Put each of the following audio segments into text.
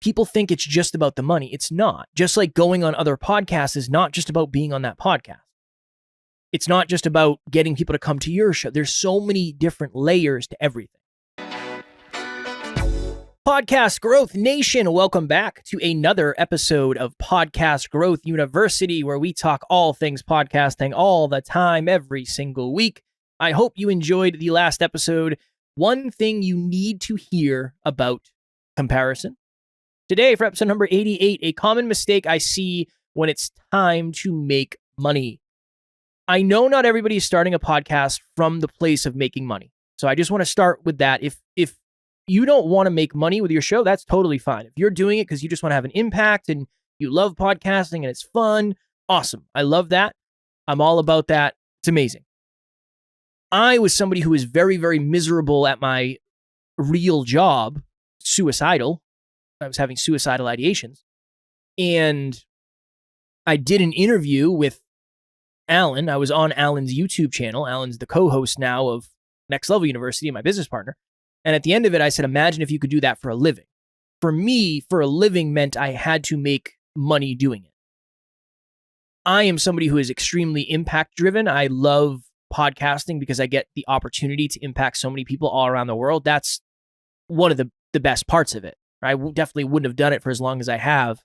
people think it's just about the money. It's not. Just like going on other podcasts is not just about being on that podcast. It's not just about getting people to come to your show. There's so many different layers to everything. Podcast Growth Nation, welcome back to another episode of Podcast Growth University, where we talk all things podcasting all the time, every single week. I hope you enjoyed the last episode. One thing you need to hear about comparison. Today, for episode number 88, a common mistake I see when it's time to make money. I know not everybody is starting a podcast from the place of making money. So I just want to start with that. If you don't want to make money with your show, that's totally fine. If you're doing it because you just want to have an impact and you love podcasting and it's fun, awesome. I love that. I'm all about that. It's amazing. I was somebody who was very, very miserable at my real job, suicidal. I was having suicidal ideations. And I did an interview with Alan. I was on Alan's YouTube channel. Alan's the co-host now of Next Level University, my business partner. And at the end of it, I said, imagine if you could do that for a living. For me, for a living meant I had to make money doing it. I am somebody who is extremely impact driven. I love podcasting because I get the opportunity to impact so many people all around the world. That's one of the best parts of it. I definitely wouldn't have done it for as long as I have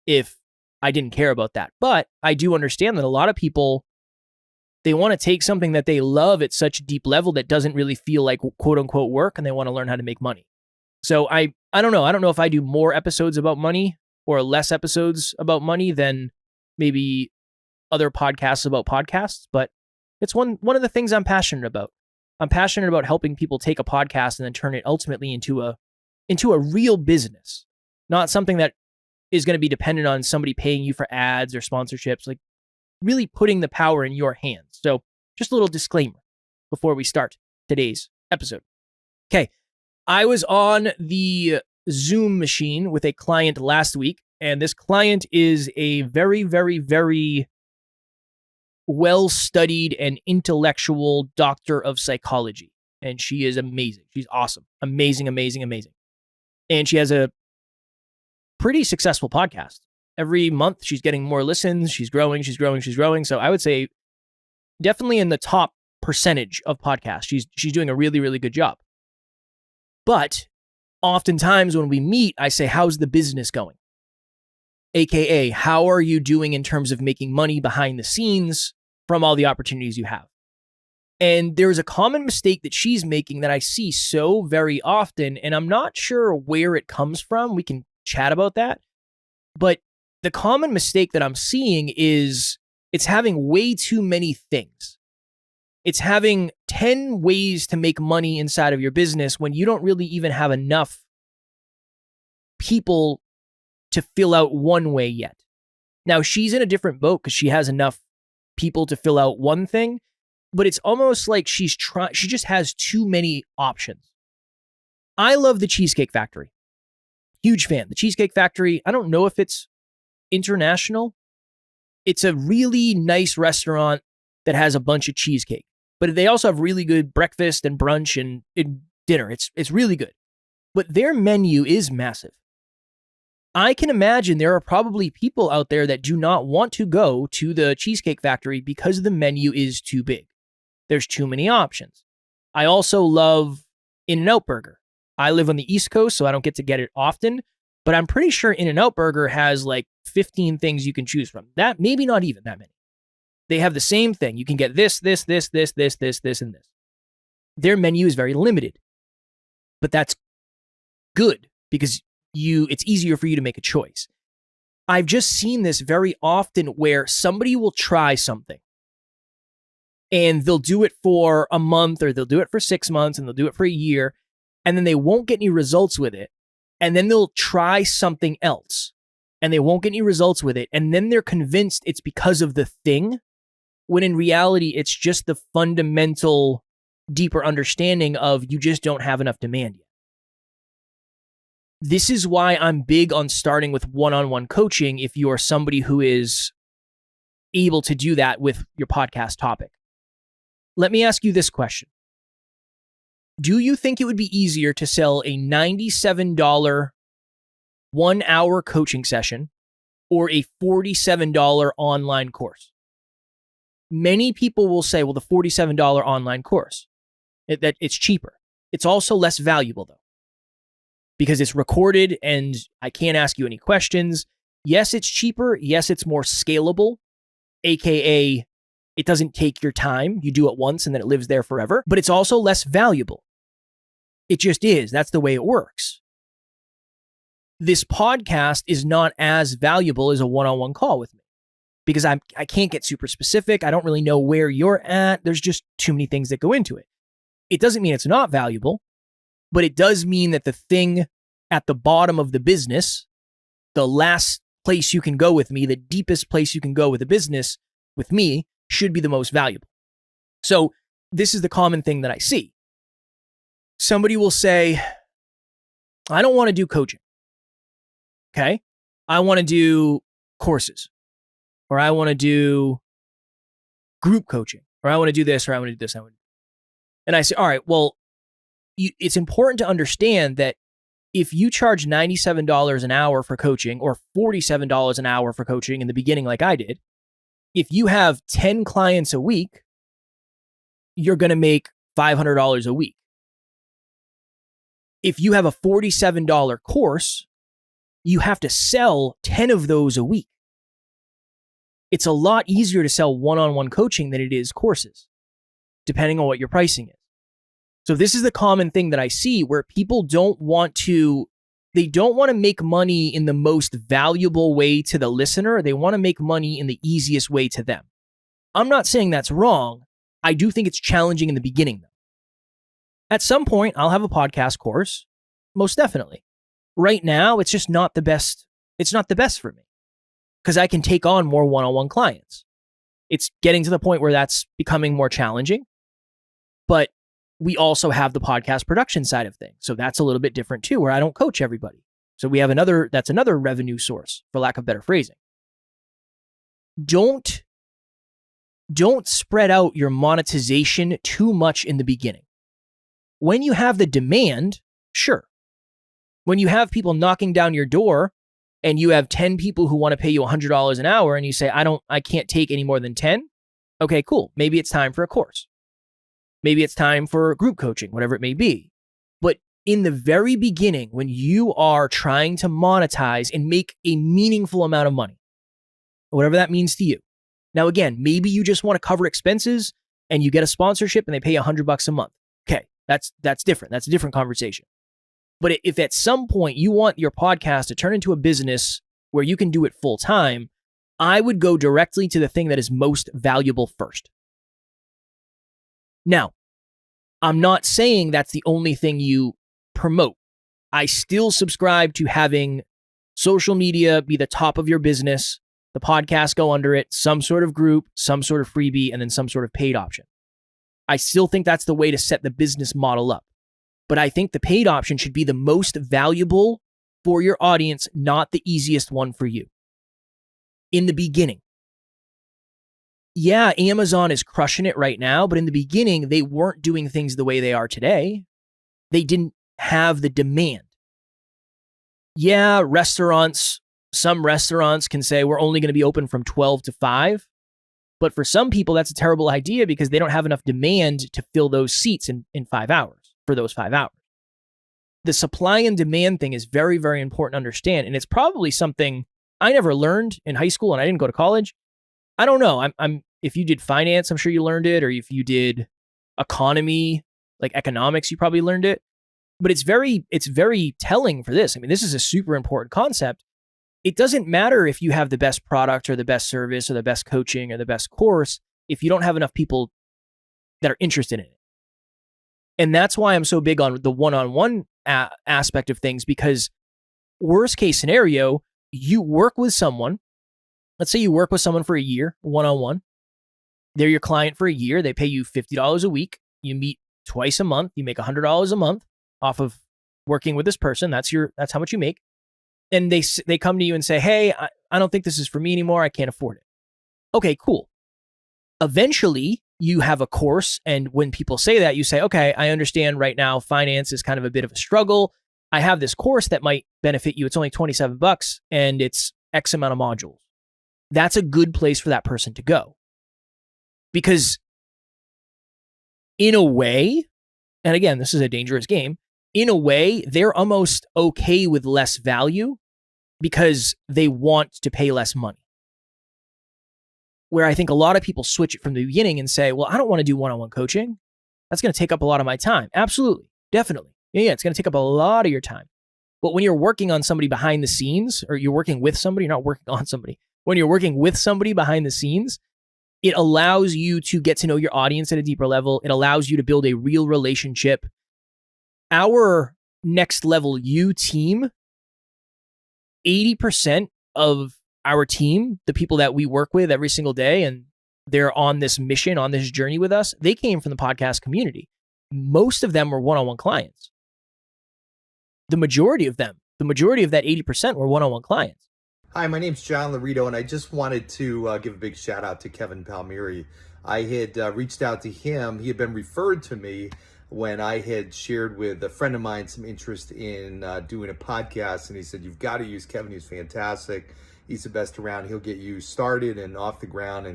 if I didn't care about that. But I do understand that a lot of people, they want to take something that they love at such a deep level that doesn't really feel like quote unquote work, and they want to learn how to make money. So I don't know. I don't know if I do more episodes about money or less episodes about money than maybe other podcasts about podcasts, but it's one of the things I'm passionate about. I'm passionate about helping people take a podcast and then turn it ultimately into a real business, not something that is going to be dependent on somebody paying you for ads or sponsorships, like really putting the power in your hands. So just a little disclaimer before we start today's episode. Okay. I was on the Zoom machine with a client last week, and this client is a very, very, very well-studied and intellectual doctor of psychology. And she is amazing. She's awesome. Amazing, amazing, amazing. And she has a pretty successful podcast. Every month, she's getting more listens. She's growing, she's growing, she's growing. So I would say definitely in the top percentage of podcasts. She's doing a really, really good job. But oftentimes when we meet, I say, how's the business going? AKA, how are you doing in terms of making money behind the scenes from all the opportunities you have? And there's a common mistake that she's making that I see so very often, and I'm not sure where it comes from. We can chat about that. But the common mistake that I'm seeing is it's having way too many things. It's having 10 ways to make money inside of your business when you don't really even have enough people to fill out one way yet. Now, she's in a different boat because she has enough people to fill out one thing, but it's almost like she just has too many options. I love the Cheesecake Factory. Huge fan. The Cheesecake Factory, I don't know if it's international. It's a really nice restaurant that has a bunch of cheesecake, but they also have really good breakfast and brunch and dinner. It's really good, but their menu is massive. I can imagine there are probably people out there that do not want to go to the Cheesecake Factory because the menu is too big. There's too many options. I also love In-N-Out Burger. I live on the East Coast, so I don't get to get it often, but I'm pretty sure In-N-Out Burger has like 15 things you can choose from. That maybe not even that many. They have the same thing. You can get this, and this. Their menu is very limited, but that's good because it's easier for you to make a choice. I've just seen this very often where somebody will try something and they'll do it for a month or they'll do it for 6 months and they'll do it for a year, and then they won't get any results with it. And then they'll try something else and they won't get any results with it. And then they're convinced it's because of the thing, when in reality, it's just the fundamental, deeper understanding of you just don't have enough demand yet. This is why I'm big on starting with one-on-one coaching if you are somebody who is able to do that with your podcast topic. Let me ask you this question. Do you think it would be easier to sell a $97 1-hour coaching session or a $47 online course? Many people will say, well, the $47 online course, that it's cheaper. It's also less valuable though, because it's recorded and I can't ask you any questions. Yes, it's cheaper. Yes, it's more scalable, AKA it doesn't take your time. You do it once and then it lives there forever, but it's also less valuable. It just is. That's the way it works. This podcast is not as valuable as a one-on-one call with me because I can't get super specific. I don't really know where you're at. There's just too many things that go into it. It doesn't mean it's not valuable, but it does mean that the thing at the bottom of the business, the last place you can go with me, the deepest place you can go with a business with me, should be the most valuable. So this is the common thing that I see. Somebody will say, I don't want to do coaching. Okay. I want to do courses, or I want to do group coaching, or I want to do this, or I want to do this. And I say, all right, well, it's important to understand that if you charge $97 an hour for coaching or $47 an hour for coaching in the beginning, like I did, if you have 10 clients a week, you're going to make $500 a week. If you have a $47 course, you have to sell 10 of those a week. It's a lot easier to sell one-on-one coaching than it is courses, depending on what your pricing is. So this is the common thing that I see where people don't want to make money in the most valuable way to the listener. They want to make money in the easiest way to them. I'm not saying that's wrong. I do think it's challenging in the beginning, though. At some point, I'll have a podcast course, most definitely. Right now, it's just not the best. It's not the best for me because I can take on more one-on-one clients. It's getting to the point where that's becoming more challenging, but we also have the podcast production side of things. So that's a little bit different too, where I don't coach everybody. So we have that's another revenue source, for lack of better phrasing. Don't spread out your monetization too much in the beginning. When you have the demand, sure. When you have people knocking down your door and you have 10 people who want to pay you $100 an hour and you say, I can't take any more than 10. Okay, cool. Maybe it's time for a course. Maybe it's time for group coaching, whatever it may be. But in the very beginning, when you are trying to monetize and make a meaningful amount of money, whatever that means to you. Now, again, maybe you just want to cover expenses and you get a sponsorship and they pay $100 a month. Okay, that's different. That's a different conversation. But if at some point you want your podcast to turn into a business where you can do it full time, I would go directly to the thing that is most valuable first. Now, I'm not saying that's the only thing you promote. I still subscribe to having social media be the top of your business, the podcast go under it, some sort of group, some sort of freebie, and then some sort of paid option. I still think that's the way to set the business model up. But I think the paid option should be the most valuable for your audience, not the easiest one for you. In the beginning. Yeah, Amazon is crushing it right now, but in the beginning, they weren't doing things the way they are today. They didn't have the demand. Yeah, some restaurants can say we're only going to be open from 12 to 5. But for some people, that's a terrible idea because they don't have enough demand to fill those seats in 5 hours. For those 5 hours. The supply and demand thing is very, very important to understand. And it's probably something I never learned in high school and I didn't go to college. I don't know. If you did finance, I'm sure you learned it. Or if you did economy, like economics, you probably learned it. But it's very telling for this. I mean, this is a super important concept. It doesn't matter if you have the best product or the best service or the best coaching or the best course if you don't have enough people that are interested in it. And that's why I'm so big on the one-on-one aspect of things, because worst case scenario, you work with someone. Let's say you work with someone for a year, one-on-one. They're your client for a year. They pay you $50 a week. You meet twice a month. You make $100 a month off of working with this person. That's how much you make. And they come to you and say, hey, I don't think this is for me anymore. I can't afford it. Okay, cool. Eventually, you have a course, and when people say that, you say, okay, I understand right now finance is kind of a bit of a struggle. I have this course that might benefit you. It's only $27 and it's X amount of modules. That's a good place for that person to go. Because in a way, and again, this is a dangerous game, in a way, they're almost okay with less value because they want to pay less money. Where I think a lot of people switch it from the beginning and say, well, I don't want to do one-on-one coaching. That's going to take up a lot of my time. Absolutely. Definitely. Yeah, it's going to take up a lot of your time. But when you're working on somebody behind the scenes, or you're working with somebody, you're not working on somebody. When you're working with somebody behind the scenes, it allows you to get to know your audience at a deeper level. It allows you to build a real relationship. Our Next Level You team, 80% of our team, the people that we work with every single day, and they're on this mission, on this journey with us, they came from the podcast community. Most of them were one-on-one clients. The majority of that 80% were one-on-one clients. Hi, my name's John Laredo, and I just wanted to give a big shout out to Kevin Palmieri. I had reached out to him. He had been referred to me when I had shared with a friend of mine some interest in doing a podcast, and he said, you've got to use Kevin. He's fantastic. He's the best around. He'll get you started and off the ground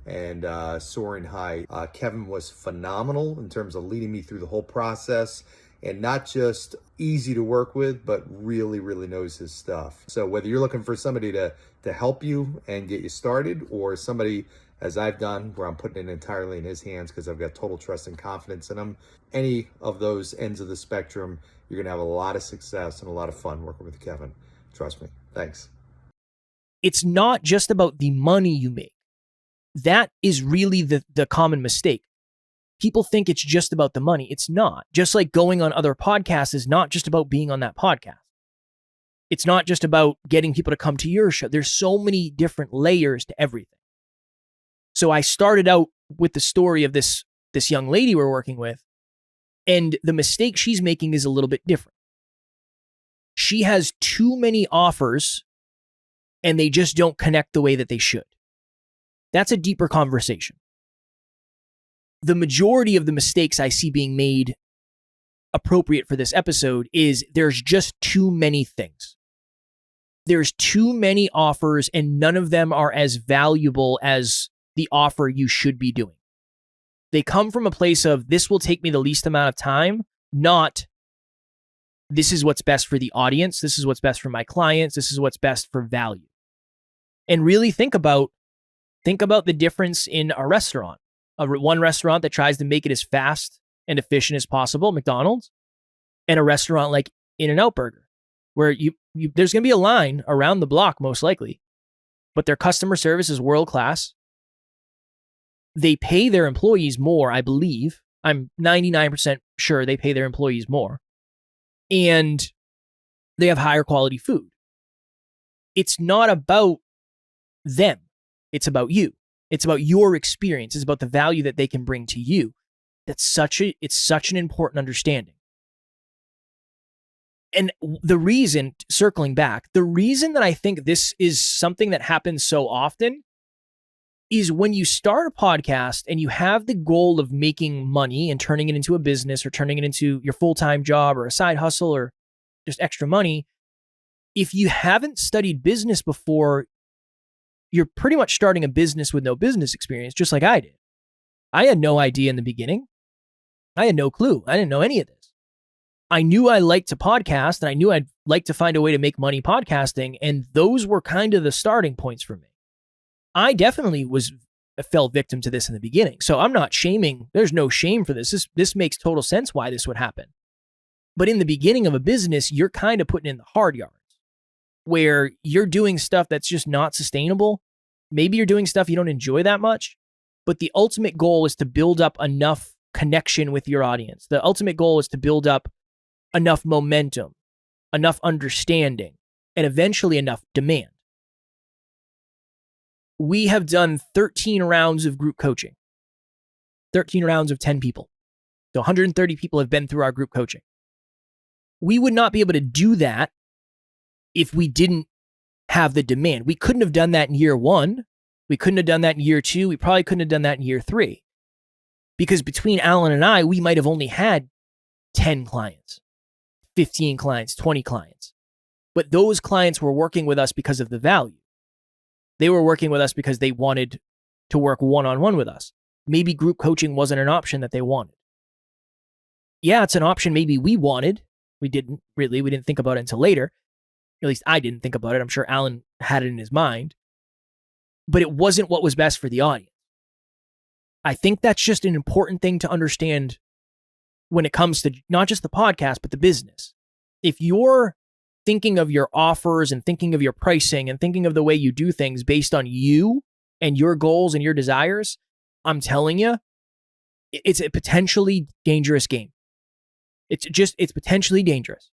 and soaring high. Kevin was phenomenal in terms of leading me through the whole process, and not just easy to work with, but really, really knows his stuff. So whether you're looking for somebody to help you and get you started, or somebody, as I've done, where I'm putting it entirely in his hands because I've got total trust and confidence in him, any of those ends of the spectrum, you're going to have a lot of success and a lot of fun working with Kevin. Trust me. Thanks. It's not just about the money you make. That is really the common mistake. People think it's just about the money. It's not. Just like going on other podcasts is not just about being on that podcast. It's not just about getting people to come to your show. There's so many different layers to everything. So I started out with the story of this young lady we're working with, and the mistake she's making is a little bit different. She has too many offers, and they just don't connect the way that they should. That's a deeper conversation. The majority of the mistakes I see being made appropriate for this episode is there's just too many things. There's too many offers, and none of them are as valuable as the offer you should be doing. They come from a place of, this will take me the least amount of time, not this is what's best for the audience, this is what's best for my clients, this is what's best for value. And really think about the difference in a restaurant. One restaurant that tries to make it as fast and efficient as possible, McDonald's, and a restaurant like In-N-Out Burger, where there's going to be a line around the block most likely, but their customer service is world class. They pay their employees more, I believe. I'm 99% sure they pay their employees more. And they have higher quality food. It's not about them. It's about you. It's about your experience. It's about the value that they can bring to you. It's such an important understanding. And the reason, circling back, the reason that I think this is something that happens so often is when you start a podcast and you have the goal of making money and turning it into a business or turning it into your full-time job or a side hustle or just extra money. If you haven't studied business before, you're pretty much starting a business with no business experience, just like I did. I had no idea in the beginning. I had no clue. I didn't know any of this. I knew I liked to podcast, and I knew I'd like to find a way to make money podcasting, and those were kind of the starting points for me. I definitely fell victim to this in the beginning, so I'm not shaming. There's no shame for this. This makes total sense why this would happen. But in the beginning of a business, you're kind of putting in the hard yards, where you're doing stuff that's just not sustainable. Maybe you're doing stuff you don't enjoy that much, but the ultimate goal is to build up enough connection with your audience. The ultimate goal is to build up enough momentum, enough understanding, and eventually enough demand. We have done 13 rounds of group coaching, 13 rounds of 10 people. So 130 people have been through our group coaching. We would not be able to do that if we didn't have the demand. We couldn't have done that in year 1. We couldn't have done that in year 2. We probably couldn't have done that in year 3. Because between Alan and I, we might have only had 10 clients, 15 clients, 20 clients. But those clients were working with us because of the value. They were working with us because they wanted to work one-on-one with us. Maybe group coaching wasn't an option that they wanted. Yeah, it's an option maybe we wanted. We didn't really. We didn't think about it until later. At least I didn't think about it. I'm sure Alan had it in his mind. But it wasn't what was best for the audience. I think that's just an important thing to understand when it comes to not just the podcast, but the business. If you're thinking of your offers and thinking of your pricing and thinking of the way you do things based on you and your goals and your desires, I'm telling you, it's a potentially dangerous game. It's potentially dangerous.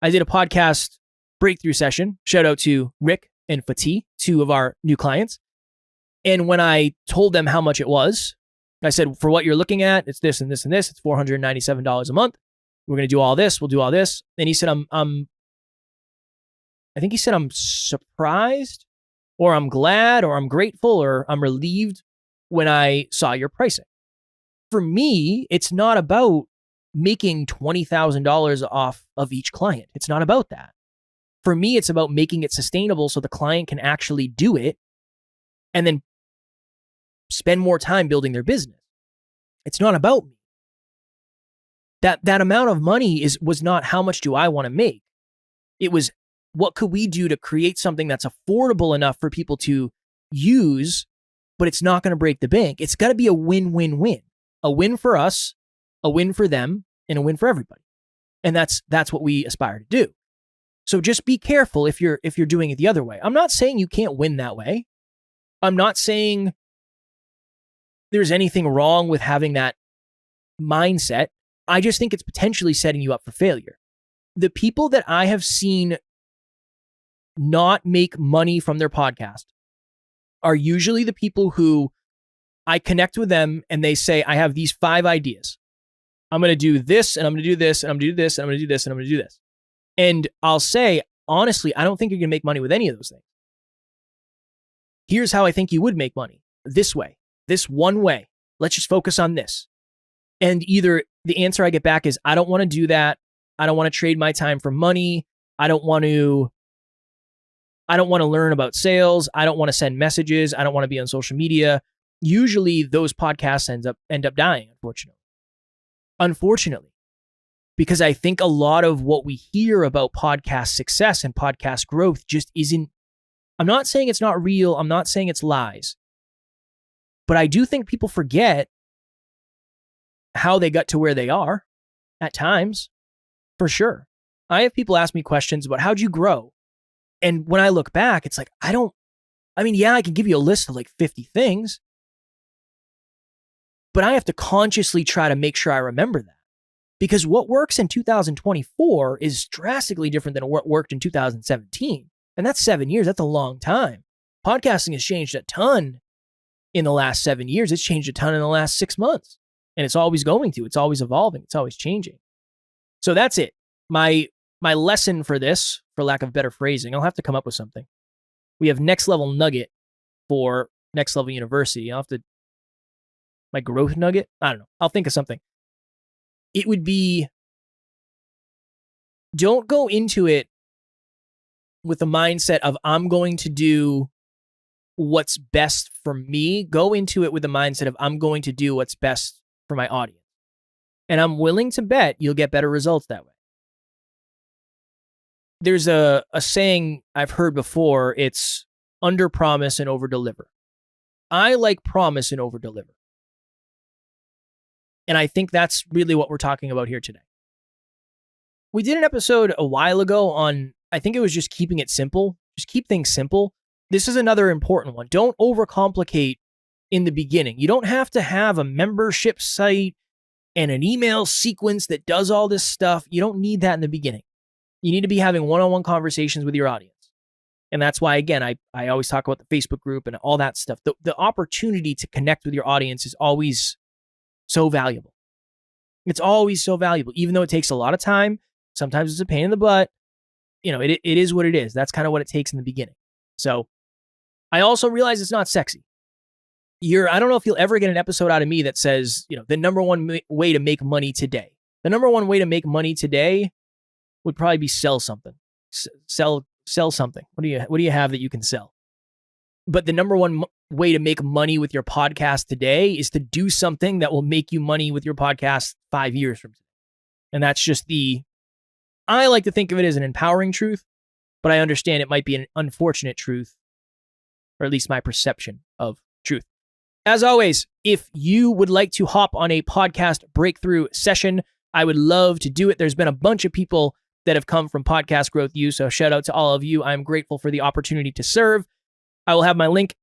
I did a podcast breakthrough session. Shout out to Rick and Fatih, two of our new clients. And when I told them how much it was, I said, for what you're looking at, it's this and this and this. It's $497 a month. We're going to do all this. We'll do all this. And he said, I think he said, I'm surprised or I'm glad or I'm grateful or I'm relieved when I saw your pricing. For me, it's not about making $20,000 off of each client. It's not about that. For me, it's about making it sustainable so the client can actually do it and then spend more time building their business. It's not about me. That amount of money was not how much do I want to make. It was what could we do to create something that's affordable enough for people to use, but it's not going to break the bank. It's got to be a win-win-win. A win for us, a win for them, and a win for everybody. And that's what we aspire to do. So just be careful if you're doing it the other way. I'm not saying you can't win that way. I'm not saying there's anything wrong with having that mindset. I just think it's potentially setting you up for failure. The people that I have seen not make money from their podcast are usually the people who I connect with them and they say, I have these 5 ideas. I'm going to do this and I'm going to do this and I'm going to do this and I'm going to do this and I'm going to do this. And I'll say, honestly, I don't think you're going to make money with any of those things. Here's how I think you would make money. This way, this one way. Let's just focus on this. And either the answer I get back is, I don't want to do that. I don't want to trade my time for money. I don't want to learn about sales. I don't want to send messages. I don't want to be on social media. Usually those podcasts end up dying, unfortunately, because I think a lot of what we hear about podcast success and podcast growth just isn't, I'm not saying it's not real. I'm not saying it's lies, but I do think people forget how they got to where they are at times, for sure. I have people ask me questions about how'd you grow? And when I look back, it's like, I can give you a list of like 50 things, but I have to consciously try to make sure I remember that. Because what works in 2024 is drastically different than what worked in 2017. And that's 7 years. That's a long time. Podcasting has changed a ton in the last 7 years. It's changed a ton in the last 6 months. And it's always going to. It's always evolving. It's always changing. So that's it. My lesson for this, for lack of better phrasing, I'll have to come up with something. We have next level nugget for next level university. I'll have to, my growth nugget? I don't know. I'll think of something. It would be, don't go into it with the mindset of I'm going to do what's best for me. Go into it with the mindset of I'm going to do what's best for my audience. And I'm willing to bet you'll get better results that way. There's a saying I've heard before. It's under promise and over deliver. I like promise and over deliver. And I think that's really what we're talking about here today. We did an episode a while ago on, I think it was just keeping it simple. Just keep things simple. This is another important one. Don't overcomplicate in the beginning. You don't have to have a membership site and an email sequence that does all this stuff. You don't need that in the beginning. You need to be having one-on-one conversations with your audience. And that's why, again, I always talk about the Facebook group and all that stuff. The opportunity to connect with your audience is always so valuable. It's always so valuable, even though it takes a lot of time. Sometimes it's a pain in the butt. It is what it is. That's kind of what it takes in the beginning. So I also realize it's not sexy. I don't know if you'll ever get an episode out of me that says, the number one way to make money today. The number one way to make money today would probably be sell something. Sell something. What do you have that you can sell? But the number one way to make money with your podcast today is to do something that will make you money with your podcast 5 years from today. And that's just I like to think of it as an empowering truth, but I understand it might be an unfortunate truth, or at least my perception of truth. As always, if you would like to hop on a podcast breakthrough session, I would love to do it. There's been a bunch of people that have come from Podcast Growth U, so shout out to all of you. I'm grateful for the opportunity to serve. I will have my link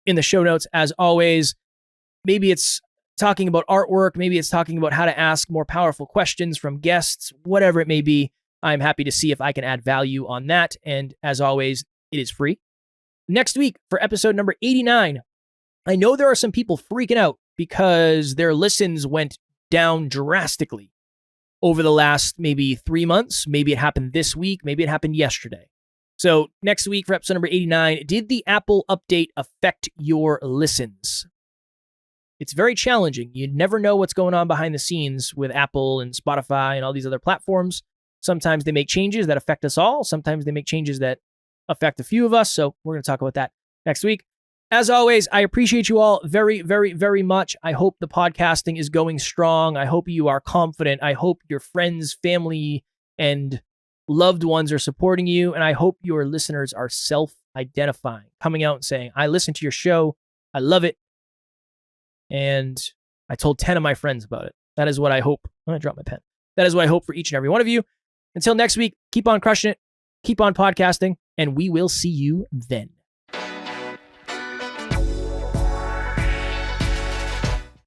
in the show notes as always. Maybe it's talking about artwork. Maybe it's talking about how to ask more powerful questions from guests, whatever it may be. I'm happy to see if I can add value on that. And as always, it is free. Next week for episode number 89, I know there are some people freaking out because their listens went down drastically over the last maybe 3 months. Maybe it happened this week. Maybe it happened yesterday. So next week for episode number 89, did the Apple update affect your listens? It's very challenging. You never know what's going on behind the scenes with Apple and Spotify and all these other platforms. Sometimes they make changes that affect us all. Sometimes they make changes that affect a few of us. So we're going to talk about that next week. As always, I appreciate you all very, very, very much. I hope the podcasting is going strong. I hope you are confident. I hope your friends, family, and loved ones are supporting you. And I hope your listeners are self-identifying, coming out and saying, I listen to your show. I love it. And I told 10 of my friends about it. That is what I hope. I'm going to drop my pen. That is what I hope for each and every one of you. Until next week, keep on crushing it. Keep on podcasting. And we will see you then.